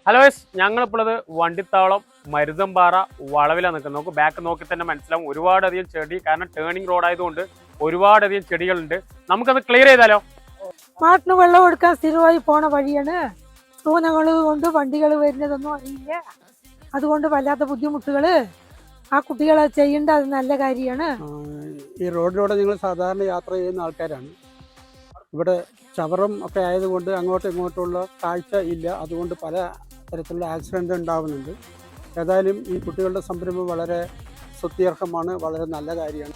Hello ഞങ്ങളിപ്പോഴത് Vandithavalam Maruthampara വളവിലാണ് നിൽക്കുന്നത്. നമുക്ക് back നോക്കി തന്നെ മനസ്സിലാവും ഒരുപാടധികം ചെടി, കാരണം ടേണിംഗ് റോഡ് ആയതുകൊണ്ട് ഒരുപാടധികം ചെടികളുണ്ട്. നമുക്കത് ക്ലിയർ ചെയ്താലോ? നാട്ടിന് വെള്ളം എടുക്കാൻ സ്ഥിരമായി പോണ വഴിയാണ്. തൂനകൾ കൊണ്ട് വണ്ടികൾ വരുന്നതൊന്നും അറിയില്ല. അതുകൊണ്ട് വല്ലാത്ത ബുദ്ധിമുട്ടുകൾ ആ കുട്ടികളെ ചെയ്യേണ്ട അത് നല്ല കാര്യമാണ്. ഈ റോഡിലൂടെ നിങ്ങൾ സാധാരണ യാത്ര ചെയ്യുന്ന ആൾക്കാരാണ്. ഇവിടെ ചവറും ഒക്കെ ആയതുകൊണ്ട് അങ്ങോട്ടും ഇങ്ങോട്ടുള്ള കാഴ്ച ഇല്ല. അതുകൊണ്ട് പല തരത്തിലുള്ള ആക്സിഡൻറ്റ് ഉണ്ടാകുന്നുണ്ട്. ഏതായാലും ഈ കുട്ടികളുടെ സംരംഭം വളരെ സ്തുത്യർഹമാണ്, വളരെ നല്ല കാര്യമാണ്.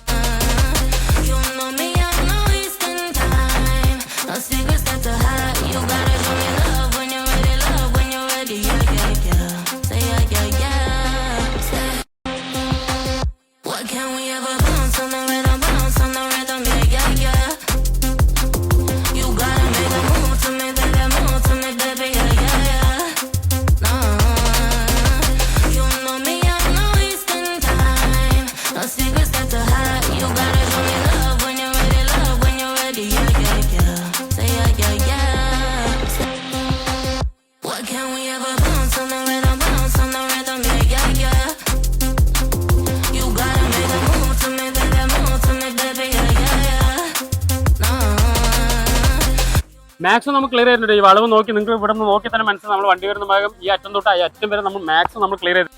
മാക്സിമം നമുക്ക് ക്ലിയർ ചെയ്തിട്ടുണ്ട്. ഈ വളവ് നോക്കി നിങ്ങൾക്ക് ഇവിടെ നിന്ന് നോക്കി തന്നെ മനസ്സിലാവും നമ്മൾ വണ്ടി വരുന്ന ഭാഗം ഈ അറ്റം തൊട്ട് ഈ അറ്റം വരെ നമ്മൾ മാക്സിമം നമ്മൾ ക്ലിയർ ചെയ്ത്.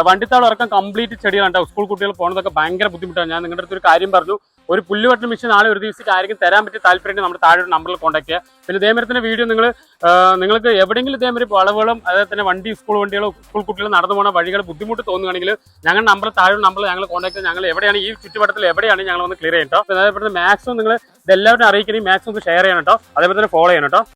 വണ്ടിത്താളം ഇറക്കാൻ കംപ്ലീറ്റ് ചെടികളാണ്. സ്കൂൾ കുട്ടികൾ പോകുന്നതൊക്കെ ഭയങ്കര ബുദ്ധിമുട്ടാണ്. ഞാൻ നിങ്ങളുടെ അടുത്ത് ഒരു കാര്യം പറഞ്ഞു, ഒരു പുല്ലുവെട്ടൽ മെഷീൻ നാളെ ഒരു ദിവസത്തേക്ക് ആയിരിക്കും തരാൻ പറ്റിയ താല്പര്യം നമ്മുടെ താഴെ ഒരു നമ്പറിൽ കോൺടാക്ട് ചെയ്യുക. പിന്നെ ഇതേമരത്തിന്റെ വീഡിയോ നിങ്ങൾക്ക് എവിടെയെങ്കിലും ഇതേമാതിരി വളവുകളും അതേപോലെ തന്നെ വണ്ടി സ്കൂൾ വണ്ടികളും സ്കൂൾ കുട്ടികൾ നടന്നു പോകുന്ന വഴികൾ ബുദ്ധിമുട്ട് തോന്നുകയാണെങ്കിൽ ഞങ്ങളുടെ നമ്പർ താഴെ നമ്പറിൽ ഞങ്ങൾ കോൺടാക്ട് ചെയ്ത് ഞങ്ങൾ എവിടെയാണ് ഈ ചുറ്റുവട്ടത്തിൽ എവിടെയാണ് ഞങ്ങൾ ഒന്ന് ക്ലിയർ ചെയ്യട്ടോ. അതേപോലെ മാക്സിമം നിങ്ങൾ ഇതെല്ലാവരും അറിയിക്കുകയും മാക്സിമം ഷെയർ ചെയ്യണം കേട്ടോ. അതേപോലെ തന്നെ ഫോളോ ചെയ്യണം കേട്ടോ.